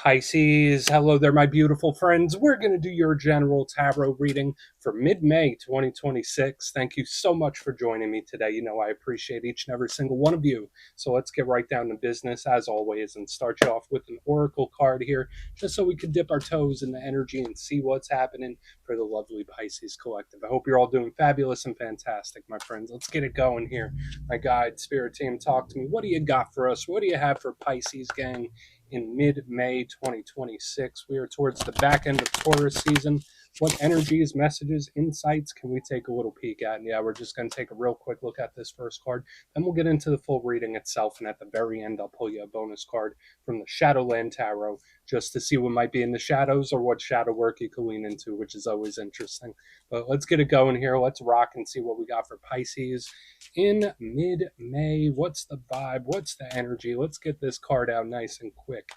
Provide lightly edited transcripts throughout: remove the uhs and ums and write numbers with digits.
Pisces, hello there, my beautiful friends. We're going to do your general tarot reading for mid-May 2026. Thank you so much for joining me today. You know, I appreciate each and every single one of you. So let's get right down to business, as always, and start you off with an oracle card here, just so we can dip our toes in the energy and see what's happening for the lovely Pisces collective. I hope you're all doing fabulous and fantastic, my friends. Let's get it going here. My guide, spirit team, talk to me. What do you got for us? What do you have for Pisces, gang? In mid-May 2026. We are towards the back end of Taurus season. What energies, messages, insights can we take a little peek at? And yeah, we're just going to take a real quick look at this first card. Then we'll get into the full reading itself. And at the very end, I'll pull you a bonus card from the Shadowland Tarot just to see what might be in the shadows or what shadow work you can lean into, which is always interesting. But let's get it going here. Let's rock and see what we got for Pisces in mid-May. What's the vibe? What's the energy? Let's get this card out nice and quick.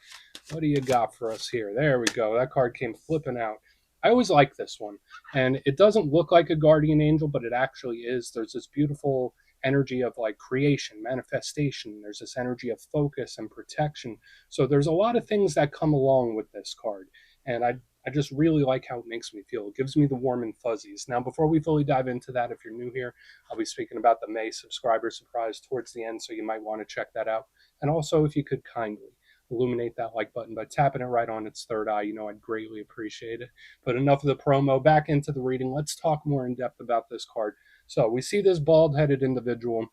What do you got for us here? There we go. That card came flipping out. I always like this one. And it doesn't look like a guardian angel, but it actually is. There's this beautiful energy of like creation, manifestation. There's this energy of focus and protection. So there's a lot of things that come along with this card. And I just really like how it makes me feel. It gives me the warm and fuzzies. Now, before we fully dive into that, if you're new here, I'll be speaking about the May subscriber surprise towards the end, so you might want to check that out. And also, if you could kindly illuminate that like button by tapping it right on its third eye, you know, I'd greatly appreciate it. But enough of the promo, back into the reading. Let's talk more in depth about this card. So we see this bald-headed individual.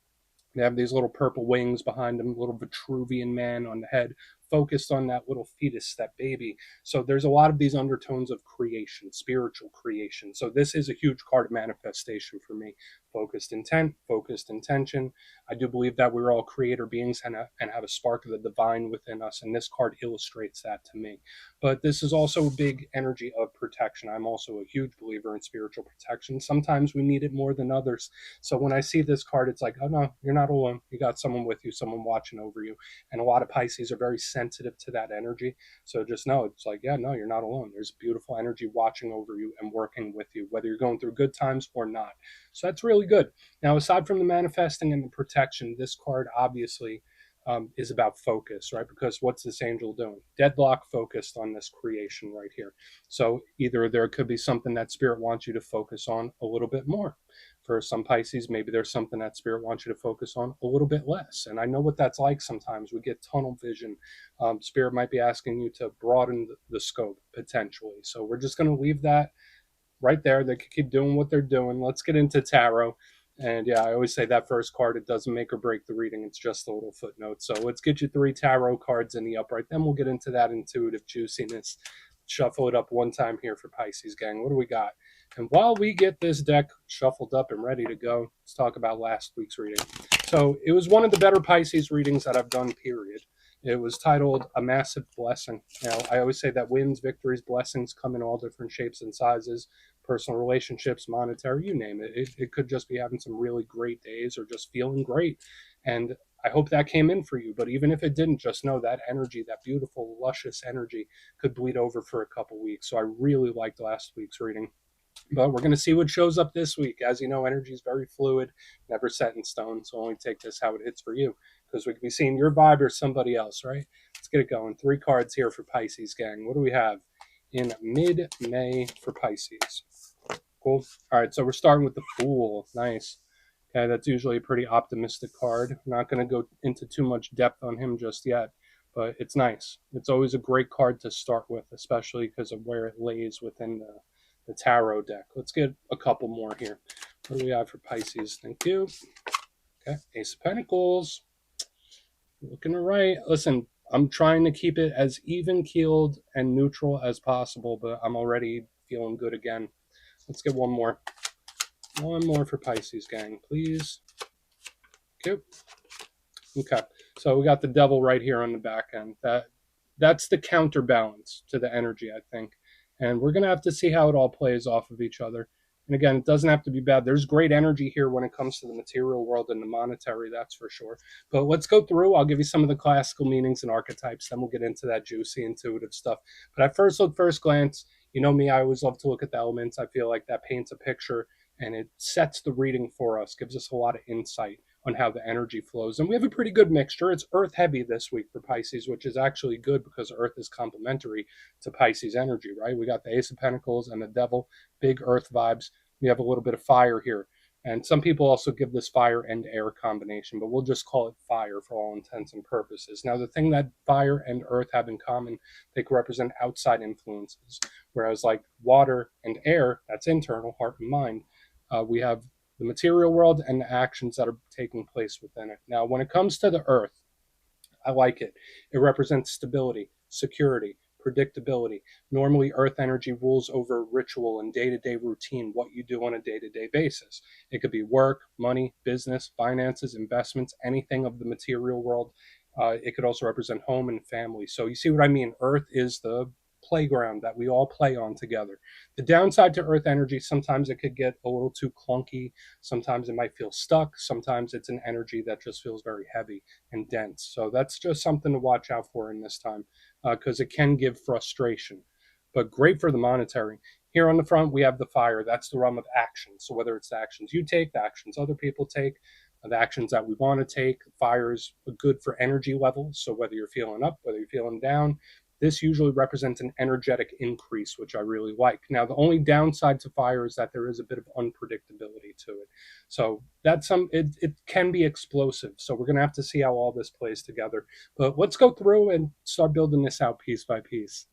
They have these little purple wings behind them, little Vitruvian man on the head, focused on that little fetus, that baby. So there's a lot of these undertones of creation, spiritual creation. So this is a huge card of manifestation for me. Focused intent, focused intention. I do believe that we're all creator beings and have a spark of the divine within us, and this card illustrates that to me. But this is also a big energy of protection. I'm also a huge believer in spiritual protection. Sometimes we need it more than others. So when I see this card, it's like, oh no, you're not alone. You got someone with you, someone watching over you. And a lot of Pisces are very sensitive to that energy. So just know, it's like, yeah, no, you're not alone. There's beautiful energy watching over you and working with you, whether you're going through good times or not. So that's really good. Now, aside from the manifesting and the protection, this card obviously is about focus, right? Because what's this angel doing? Deadlock focused on this creation right here. So either there could be something that spirit wants you to focus on a little bit more. For some Pisces, maybe there's something that spirit wants you to focus on a little bit less. And I know what that's like sometimes. We get tunnel vision. Spirit might be asking you to broaden the scope potentially. So we're just going to leave that right there. They could keep doing what they're doing. Let's get into tarot. And yeah, I always say that first card, it doesn't make or break the reading. It's just a little footnote. So let's get you 3 tarot cards in the upright. Then we'll get into that intuitive juiciness. Shuffle it up one time here for Pisces, gang. What do we got? And while we get this deck shuffled up and ready to go, let's talk about last week's reading. So it was one of the better Pisces readings that I've done, period. It was titled A Massive Blessing. Now, I always say that wins, victories, blessings come in all different shapes and sizes. Personal relationships, monetary, you name it. It could just be having some really great days or just feeling great. And I hope that came in for you. But even if it didn't, just know that energy, that beautiful, luscious energy could bleed over for a couple weeks. So I really liked last week's reading. But we're going to see what shows up this week. As you know, energy is very fluid, never set in stone. So only take this how it hits for you, because we could be seeing your vibe or somebody else, right? Let's get it going. 3 cards here for Pisces, gang. What do we have in mid-May for Pisces? Cool. All right, so we're starting with the Fool. Nice. Okay, that's usually a pretty optimistic card. I'm not going to go into too much depth on him just yet, but it's nice. It's always a great card to start with, especially because of where it lays within the tarot deck. Let's get a couple more here. What do we have for Pisces? Thank you. Okay, Ace of Pentacles. Looking all right. Listen, I'm trying to keep it as even-keeled and neutral as possible, but I'm already feeling good again. Let's get one more. One more for Pisces, gang, please. Okay, so we got the Devil right here on the back end. That's the counterbalance to the energy, I think. And we're going to have to see how it all plays off of each other. And again, it doesn't have to be bad. There's great energy here when it comes to the material world and the monetary, that's for sure. But let's go through. I'll give you some of the classical meanings and archetypes. Then we'll get into that juicy, intuitive stuff. But at first glance, you know me, I always love to look at the elements. I feel like that paints a picture and it sets the reading for us, gives us a lot of insight. on how the energy flows. And we have a pretty good mixture. It's earth heavy this week for Pisces, which is actually good because earth is complementary to Pisces energy, right? We got the Ace of Pentacles and the Devil, big earth vibes. We have a little bit of fire here. And some people also give this fire and air combination, but we'll just call it fire for all intents and purposes. Now, the thing that fire and earth have in common, they can represent outside influences, whereas like water and air, that's internal, heart and mind, we have the material world and the actions that are taking place within it. Now, when it comes to the earth, I like it. It represents stability, security, predictability. Normally, earth energy rules over ritual and day to day routine, what you do on a day to day basis. It could be work, money, business, finances, investments, anything of the material world. It could also represent home and family. So, you see what I mean? Earth is the playground that we all play on together. The downside to earth energy, sometimes it could get a little too clunky. Sometimes it might feel stuck. Sometimes it's an energy that just feels very heavy and dense. So that's just something to watch out for in this time because it can give frustration, but great for the monetary. Here on the front, we have the fire. That's the realm of action. So whether it's the actions you take, the actions other people take, the actions that we want to take, fire is good for energy levels. So whether you're feeling up, whether you're feeling down, this usually represents an energetic increase, which I really like. Now, the only downside to fire is that there is a bit of unpredictability to it. So that's it can be explosive. So we're gonna have to see how all this plays together. But let's go through and start building this out piece by piece.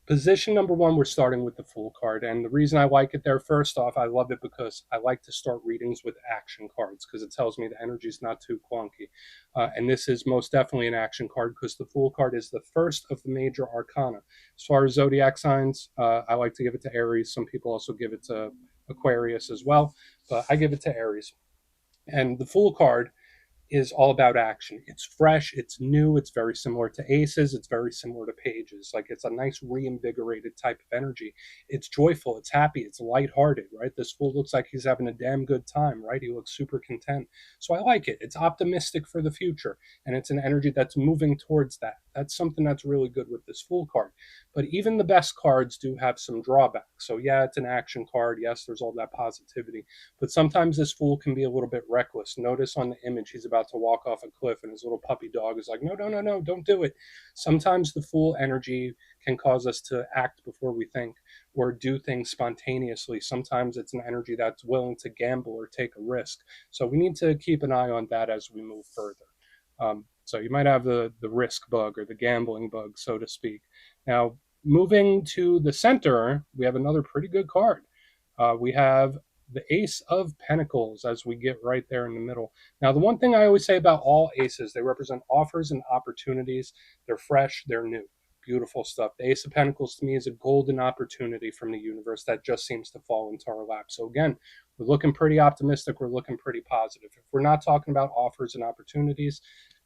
Position number one, we're starting with the Fool card. And the reason I like it there, first off, I love it because I like to start readings with action cards because it tells me the energy is not too clunky. And this is most definitely an action card because the Fool card is the first of the major arcana. As far as zodiac signs, I like to give it to Aries. Some people also give it to Aquarius as well, but I give it to Aries. And the Fool card is all about action. It's fresh, it's new, it's very similar to aces, it's very similar to pages. Like it's a nice reinvigorated type of energy. It's joyful, it's happy, it's lighthearted, right? This fool looks like he's having a damn good time, right? He looks super content. So I like it. It's optimistic for the future and it's an energy that's moving towards that. That's something that's really good with this Fool card. But even the best cards do have some drawbacks. So yeah, it's an action card. Yes, there's all that positivity. But sometimes this fool can be a little bit reckless. Notice on the image, he's about to walk off a cliff, and his little puppy dog is like, no, no, no, no, don't do it. Sometimes the fool energy can cause us to act before we think or do things spontaneously. Sometimes it's an energy that's willing to gamble or take a risk. So we need to keep an eye on that as we move further. So you might have the risk bug or the gambling bug, so to speak. Now, moving to the center, we have another pretty good card. We have the Ace of Pentacles as we get right there in the middle. Now, the one thing I always say about all aces, they represent offers and opportunities. They're fresh, they're new. Beautiful stuff. The Ace of Pentacles to me is a golden opportunity from the universe that just seems to fall into our lap. So, again, we're looking pretty optimistic. We're looking pretty positive. If we're not talking about offers and opportunities,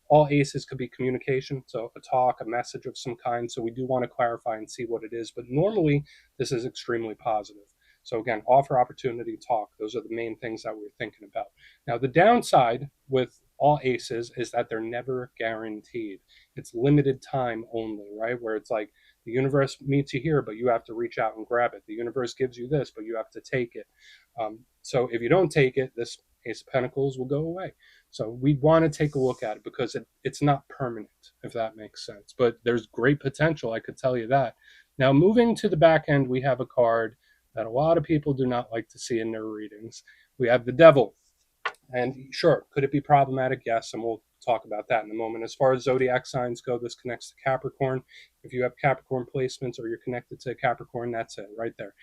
all aces could be communication, so a talk, a message of some kind. So we do want to clarify and see what it is. But normally, this is extremely positive. So again, offer, opportunity, talk. Those are the main things that we're thinking about. Now, the downside with all aces is that they're never guaranteed. It's limited time only, right? Where it's like the universe meets you here, but you have to reach out and grab it. The universe gives you this, but you have to take it. So if you don't take it, this Ace of Pentacles will go away. So we want to take a look at it because it's not permanent, if that makes sense. But there's great potential, I could tell you that. Now, moving to the back end, we have a card that a lot of people do not like to see in their readings. We have the Devil. And sure, could it be problematic? Yes, and we'll talk about that in a moment. As far as zodiac signs go, this connects to Capricorn. If you have Capricorn placements or you're connected to Capricorn, that's it right there.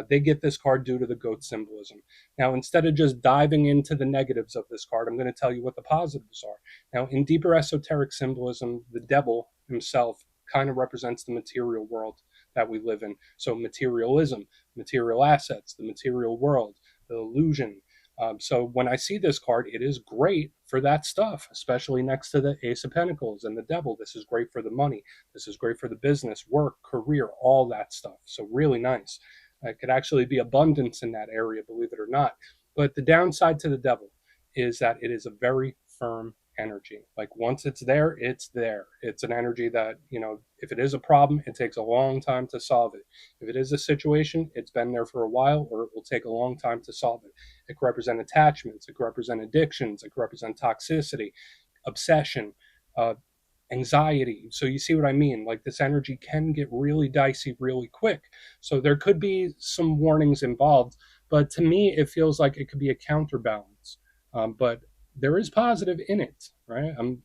They get this card due to the goat symbolism. Now, instead of just diving into the negatives of this card, I'm going to tell you what the positives are. Now, in deeper esoteric symbolism, the devil himself kind of represents the material world that we live in. So materialism, material assets, the material world, the illusion. So when I see this card, it is great for that stuff, especially next to the Ace of Pentacles and the Devil. This is great for the money. This is great for the business, work, career, all that stuff. So really nice. It could actually be abundance in that area, believe it or not. But the downside to the Devil is that it is a very firm energy. Like once it's there, it's there. It's an energy that, if it is a problem, it takes a long time to solve it. If it is a situation, it's been there for a while, or it will take a long time to solve it. It could represent attachments, it could represent addictions, it could represent toxicity, obsession, uh, anxiety. So you see what I mean? Like this energy can get really dicey really quick. So there could be some warnings involved, but to me, it feels like it could be a counterbalance. But there is positive in it, right? I'm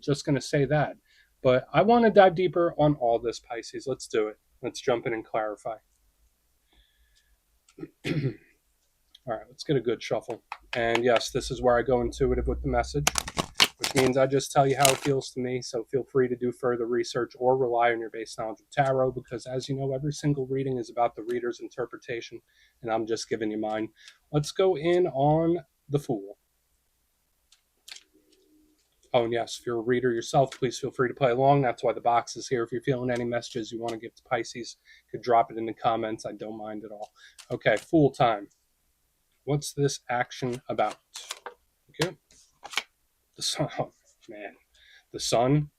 just going to say that. But I want to dive deeper on all this, Pisces. Let's do it. Let's jump in and clarify. All right, let's get a good shuffle. And yes, this is where I go intuitive with the message, which means I just tell you how it feels to me. So feel free to do further research or rely on your base knowledge of tarot, because as you know, every single reading is about the reader's interpretation, and I'm just giving you mine. Let's go in on the Fool. Oh, and yes, if you're a reader yourself, please feel free to play along. That's why the box is here. If you're feeling any messages you want to give to Pisces, you could drop it in the comments. I don't mind at all. Okay, Fool time. What's this action about? Okay. The Sun. Oh, man. The Sun.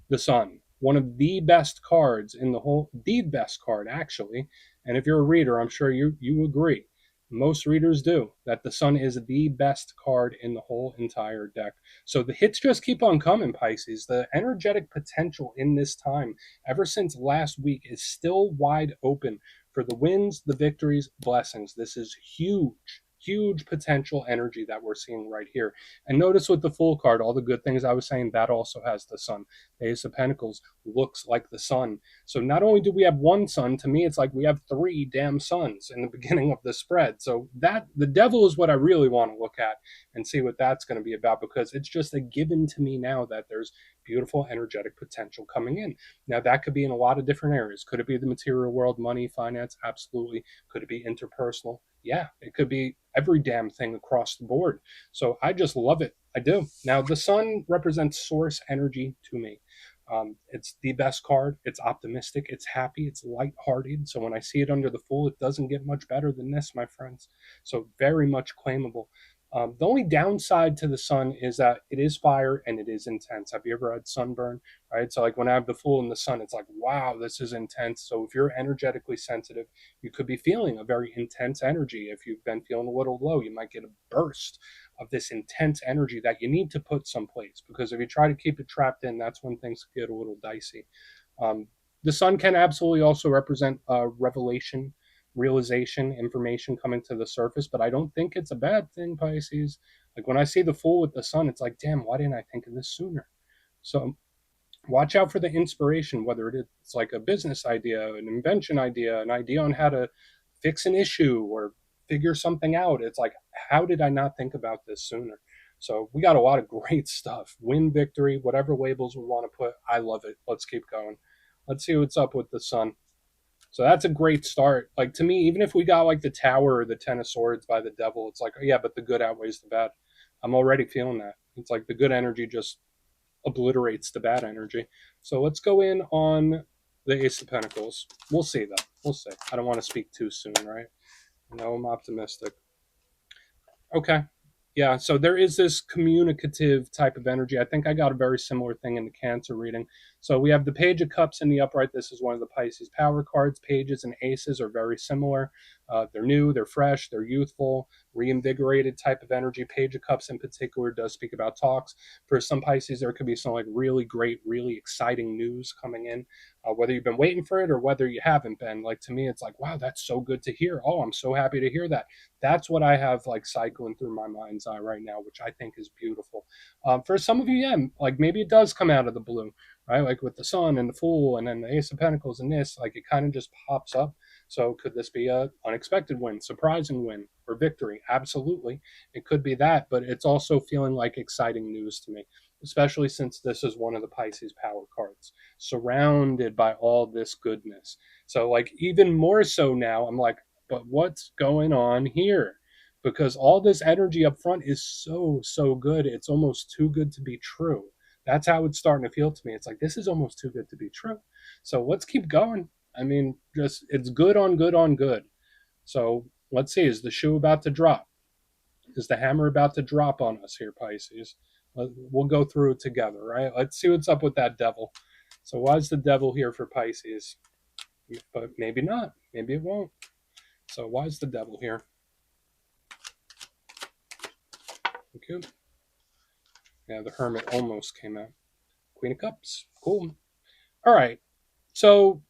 The Sun. One of the best cards in the best card, actually. And if you're a reader, I'm sure you agree. Most readers do, that the Sun is the best card in the whole entire deck. So the hits just keep on coming, Pisces. The energetic potential in this time, ever since last week, is still wide open for the wins, the victories, blessings. This is huge potential energy that we're seeing right here. And notice with the Fool card, all the good things I was saying, that also has the Sun. The Ace of Pentacles looks like the Sun. So not only do we have one Sun, to me it's like we have three damn suns in the beginning of the spread. So that the Devil is what I really want to look at and see what that's going to be about, because it's just a given to me now that there's beautiful energetic potential coming in. Now that could be in a lot of different areas. Could it be the material world, money, finance? Absolutely. Could it be interpersonal? Yeah, it could be every damn thing across the board. So I just love it. I do. Now, the Sun represents source energy to me. It's the best card. It's optimistic. It's happy. It's lighthearted. So when I see it under the Fool, it doesn't get much better than this, my friends. So very much claimable. The only downside to the Sun is that it is fire and it is intense. Have you ever had sunburn? Right. So like when I have the Fool in the Sun, it's like, wow, this is intense. So if you're energetically sensitive, you could be feeling a very intense energy. If you've been feeling a little low, you might get a burst of this intense energy that you need to put someplace, because if you try to keep it trapped in, that's when things get a little dicey. Um, the Sun can absolutely also represent revelation, realization, information coming to the surface, but I don't think it's a bad thing, Pisces. Like when I see the Fool with the Sun, it's like, damn, why didn't I think of this sooner? So watch out for the inspiration, whether it's like a business idea, an invention idea, an idea on how to fix an issue or figure something out. It's like, how did I not think about this sooner? So we got a lot of great stuff. Win, victory, whatever labels we want to put. I love it. Let's keep going. Let's see what's up with the Sun. So that's a great start. Like to me, even if we got like the Tower or the Ten of Swords by the Devil, it's like, oh, yeah, but the good outweighs the bad. I'm already feeling that. It's like the good energy just obliterates the bad energy. So let's go in on the Ace of Pentacles. We'll see though. We'll see. I don't want to speak too soon, right? No, I'm optimistic. Okay. Yeah, so there is this communicative type of energy. I think I got a very similar thing in the Cancer reading. So we have the Page of Cups in the upright. This is one of the Pisces power cards. Pages and aces are very similar. They're new, they're fresh, they're youthful, reinvigorated type of energy. Page of Cups in particular does speak about talks. For some Pisces, there could be some like really great, really exciting news coming in, whether you've been waiting for it or whether you haven't been. Like to me, it's like, wow, that's so good to hear. Oh, I'm so happy to hear that. That's what I have like cycling through my mind's eye right now, which I think is beautiful. For some of you, yeah, like maybe it does come out of the blue, right? Like with the Sun and the Fool and then the Ace of Pentacles and this, like it kind of just pops up. So could this be a unexpected win, surprising win, or victory? Absolutely. It could be that, but it's also feeling like exciting news to me, especially since this is one of the Pisces power cards, surrounded by all this goodness. So like even more so now, I'm like, but what's going on here? Because all this energy up front is so good. It's almost too good to be true. That's how it's starting to feel to me. It's like, this is almost too good to be true. So let's keep going. I mean, just it's good on good on good. So let's see. Is the shoe about to drop? Is the hammer about to drop on us here, Pisces? We'll go through it together, right? Let's see what's up with that devil. So why is the devil here for Pisces? But maybe not. Maybe it won't. So why is the devil here? Okay. Yeah, the Hermit almost came out. Queen of Cups. Cool. All right. So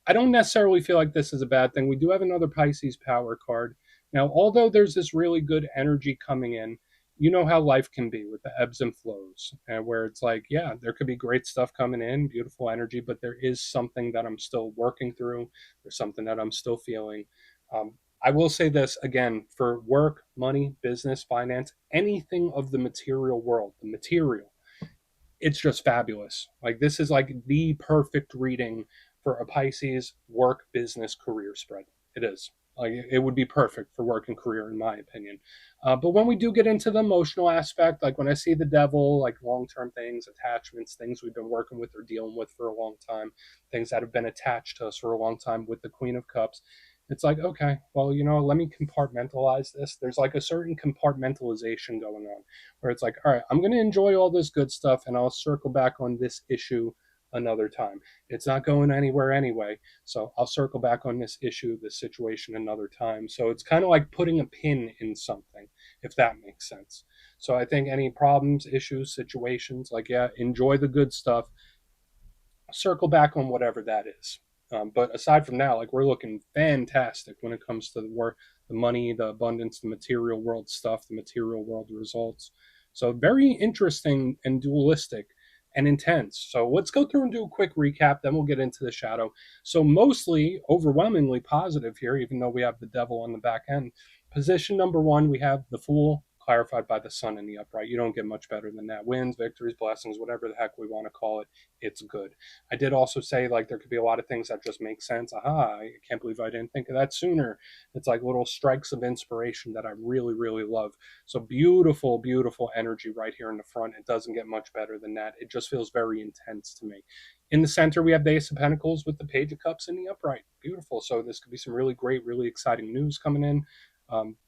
I don't necessarily feel like this is a bad thing. We do have another Pisces power card. Now, although there's this really good energy coming in, you know how life can be with the ebbs and flows, and where it's like, yeah, there could be great stuff coming in, beautiful energy, but there is something that I'm still working through. There's something that I'm still feeling. I will say this again, for work, money, business, finance, anything of the material world, the material, it's just fabulous. Like this is like the perfect reading for a Pisces work, business, career spread. It is. Like it would be perfect for work and career, in my opinion. But when we do get into the emotional aspect, like when I see the devil, like long-term things, attachments, things we've been working with or dealing with for a long time, things that have been attached to us for a long time with the Queen of Cups, it's like, okay, well, let me compartmentalize this. There's like a certain compartmentalization going on where it's like, all right, I'm going to enjoy all this good stuff and I'll circle back on this issue another time. It's not going anywhere anyway. So I'll circle back on this issue, this situation another time. So it's kind of like putting a pin in something, if that makes sense. So I think any problems, issues, situations, like, yeah, enjoy the good stuff, circle back on whatever that is. But aside from that, like we're looking fantastic when it comes to the work, the money, the abundance, the material world stuff, the material world results. So very interesting and dualistic and intense. So let's go through and do a quick recap, then we'll get into the shadow. So mostly overwhelmingly positive here, even though we have the devil on the back end. Position number one, we have the Fool clarified by the Sun in the upright. You don't get much better than that. Wins, victories, blessings, whatever the heck we want to call it, it's good. I did also say like there could be a lot of things that just make sense. Aha, I can't believe I didn't think of that sooner. It's like little strikes of inspiration that I really, really love. So beautiful, beautiful energy right here in the front. It doesn't get much better than that. It just feels very intense to me. In the center, we have the Ace of Pentacles with the Page of Cups in the upright. Beautiful. So this could be some really great, really exciting news coming in.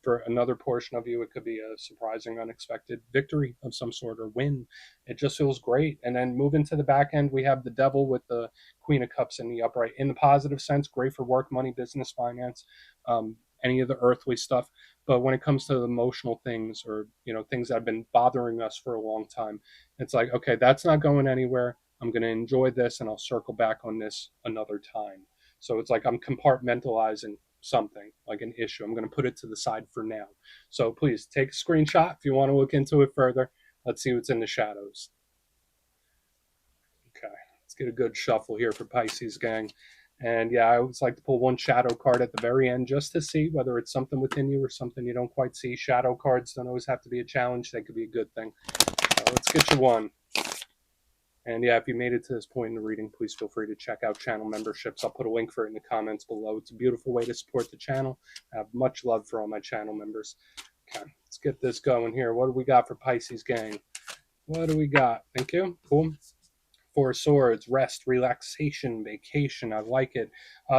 For another portion of you, it could be a surprising, unexpected victory of some sort or win. It just feels great. And then moving to the back end, we have the devil with the Queen of Cups in the upright. In the positive sense, great for work, money, business, finance, any of the earthly stuff. But when it comes to the emotional things or, things that have been bothering us for a long time, it's like, okay, that's not going anywhere. I'm going to enjoy this and I'll circle back on this another time. So it's like I'm compartmentalizing something like an issue. I'm going to put it to the side for now. So please take a screenshot if you want to look into it further. Let's see what's in the shadows. Okay, let's get a good shuffle here for Pisces, gang. And yeah, I always like to pull one shadow card at the very end just to see whether it's something within you or something you don't quite see. Shadow cards don't always have to be a challenge. They could be a good thing. Let's get you one. And yeah, if you made it to this point in the reading, please feel free to check out channel memberships. I'll put a link for it in the comments below. It's a beautiful way to support the channel. I have much love for all my channel members. Okay, let's get this going here. What do we got for Pisces, gang? What do we got? Thank you. Cool. Four of Swords, rest, relaxation, vacation. I like it.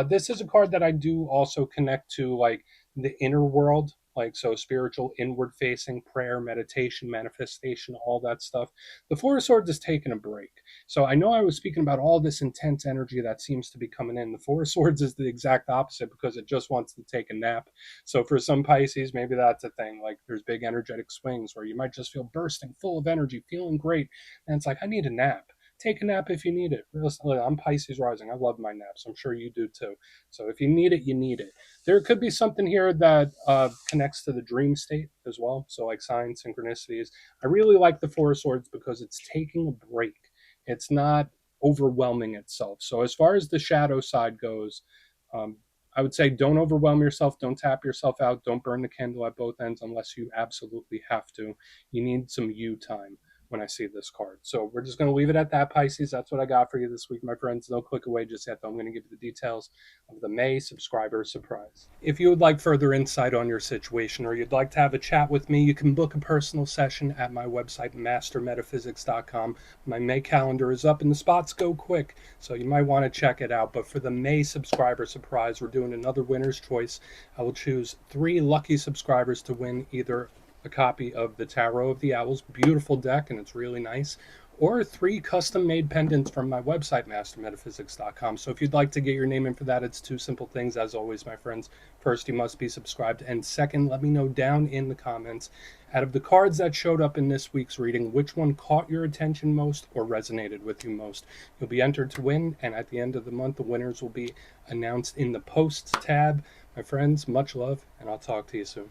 This is a card that I do also connect to like the inner world, like so spiritual, inward facing, prayer, meditation, manifestation, all that stuff. The Four of Swords is taking a break. So I know I was speaking about all this intense energy that seems to be coming in. The Four of Swords is the exact opposite because it just wants to take a nap. So for some Pisces, maybe that's a thing. Like there's big energetic swings where you might just feel bursting, full of energy, feeling great. And it's like, I need a nap. Take a nap if you need it. Realistically, I'm Pisces rising. I love my naps. I'm sure you do too. So if you need it, you need it. There could be something here that connects to the dream state as well. So like signs, synchronicities. I really like the Four of Swords because it's taking a break. It's not overwhelming itself. So as far as the shadow side goes, I would say don't overwhelm yourself. Don't tap yourself out. Don't burn the candle at both ends unless you absolutely have to. You need some you time when I see this card. So we're just going to leave it at that, Pisces. That's what I got for you this week, my friends. Don't click away just yet, though. I'm going to give you the details of the May subscriber surprise. If you would like further insight on your situation or you'd like to have a chat with me, you can book a personal session at my website, mastermetaphysics.com. My May calendar is up and the spots go quick, so you might want to check it out. But for the May subscriber surprise, we're doing another winner's choice. I will choose 3 lucky subscribers to win either a copy of the Tarot of the Owls, beautiful deck, and it's really nice, or 3 custom made pendants from my website, mastermetaphysics.com. So if you'd like to get your name in for that, it's 2 simple things, as always, my friends. First, you must be subscribed, and second, let me know down in the comments, out of the cards that showed up in this week's reading, which one caught your attention most or resonated with you most. You'll be entered to win, and at the end of the month, the winners will be announced in the posts tab. My friends, much love, and I'll talk to you soon.